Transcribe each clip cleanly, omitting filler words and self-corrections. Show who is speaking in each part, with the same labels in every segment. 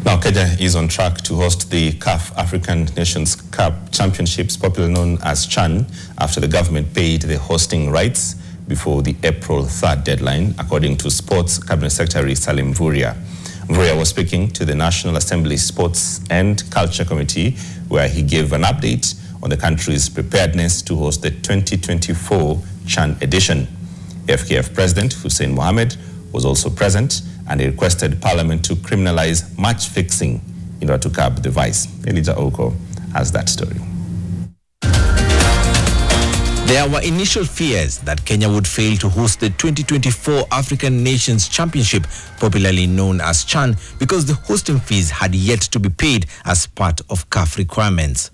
Speaker 1: Now, Kenya is on track to host the CAF African Nations Championships, popularly known as CHAN, after the government paid the hosting rights before the April 3rd deadline, according to Sports Cabinet Secretary Salim Mvurya. Mvurya was speaking to the National Assembly Sports and Culture Committee, where he gave an update on the country's preparedness to host the 2024 CHAN edition. FKF President Hussein Mohammed was also present, and he requested Parliament to criminalize match fixing in order to curb the vice. Elijah Oko has that story.
Speaker 2: There were initial fears that Kenya would fail to host the 2024 African Nations Championship, popularly known as CHAN, because the hosting fees had yet to be paid as part of CAF requirements.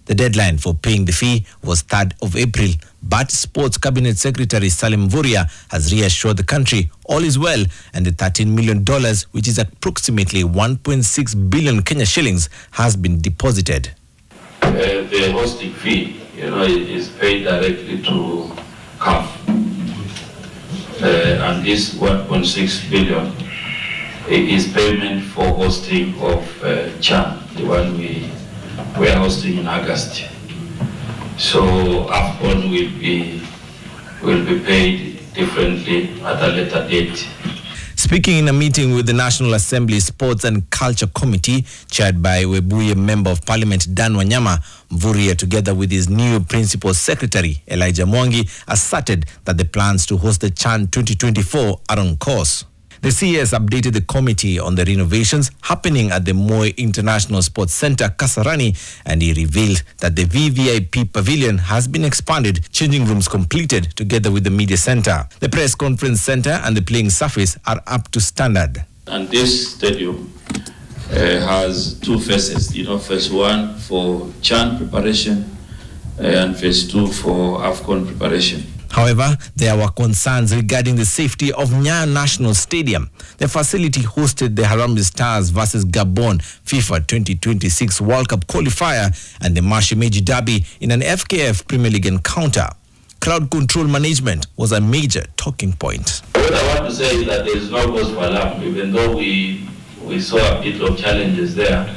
Speaker 2: The deadline for paying the fee was 3rd of April, but Sports Cabinet Secretary Salim Mvurya has reassured the country all is well, and the $13 million, which is approximately 1.6 billion Kenya shillings, has been deposited.
Speaker 3: The hosting fee, is paid directly to CAF, and this 1.6 billion is payment for hosting of CHAN, the one we are hosting in August. So AFCON will be paid differently at a later date.
Speaker 2: Speaking in a meeting with the National Assembly Sports and Culture Committee, chaired by Webuye Member of Parliament Dan Wanyama, Mvurya, together with his new Principal Secretary Elijah Mwangi, asserted that the plans to host the CHAN 2024 are on course. The CS updated the committee on the renovations happening at the Moi International Sports Center, Kasarani, and he revealed that the VVIP pavilion has been expanded, changing rooms completed, together with the media center. The press conference center and the playing surface are up to standard.
Speaker 3: And this stadium has two phases, phase 1 for CHAN preparation and phase 2 for AFCON preparation.
Speaker 2: However, there were concerns regarding the safety of Nyayo National Stadium. The facility hosted the Harambee Stars versus Gabon FIFA 2026 World Cup qualifier and the Mashemeji Derby in an FKF Premier League encounter. Crowd control management was a major talking point.
Speaker 3: What I want to say is that there is no cause for alarm. Even though we saw a bit of challenges there,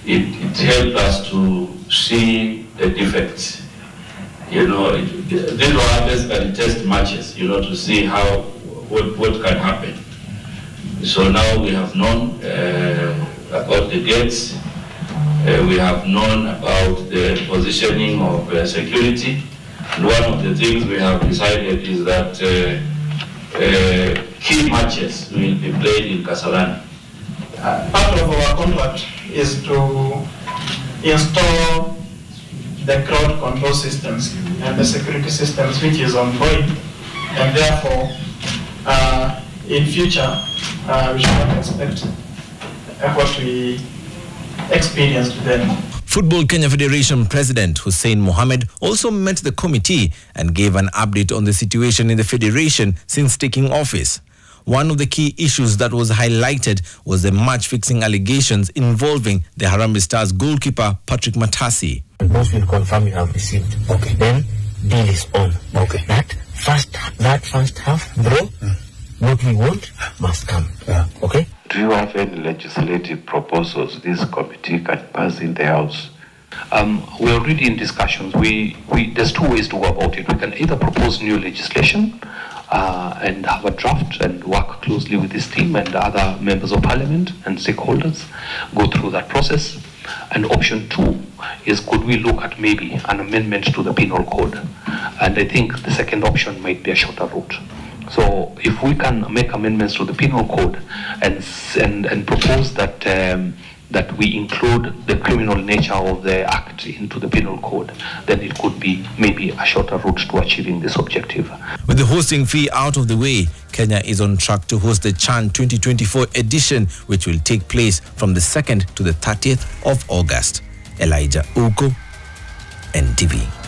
Speaker 3: it helped us to see the defects. These were basically test matches, to see what can happen. So now we have known about the gates, we have known about the positioning of security, and one of the things we have decided is that key matches will be played in Kasarani.
Speaker 4: Part of our contract is to install the crowd control systems and the security systems, which is ongoing, and therefore in future we should not expect what we experienced then.
Speaker 2: Football Kenya Federation President Hussein Mohammed also met the committee and gave an update on the situation in the federation since taking office. One of the key issues that was highlighted was the match-fixing allegations involving the Harambee Stars goalkeeper Patrick Matasi.
Speaker 5: Both will confirm you have received. Okay. Then deal is on. Okay. That first half, bro, what we want must come. Yeah. Okay.
Speaker 6: Do you have any legislative proposals this committee can pass in the House? We're already in discussions. There's two ways to go about it. We can either propose new legislation and have a draft and work closely with this team and other members of parliament and stakeholders, go through that process. And option 2 is, could we look at maybe an amendment to the penal code? And I think the second option might be a shorter route. So if we can make amendments to the penal code and propose that that we include the criminal nature of the act into the penal code, then it could be maybe a shorter route to achieving this objective.
Speaker 2: With the hosting fee out of the way, Kenya is on track to host the CHAN 2024 edition, which will take place from the 2nd to the 30th of August. Elijah Oko, NTV.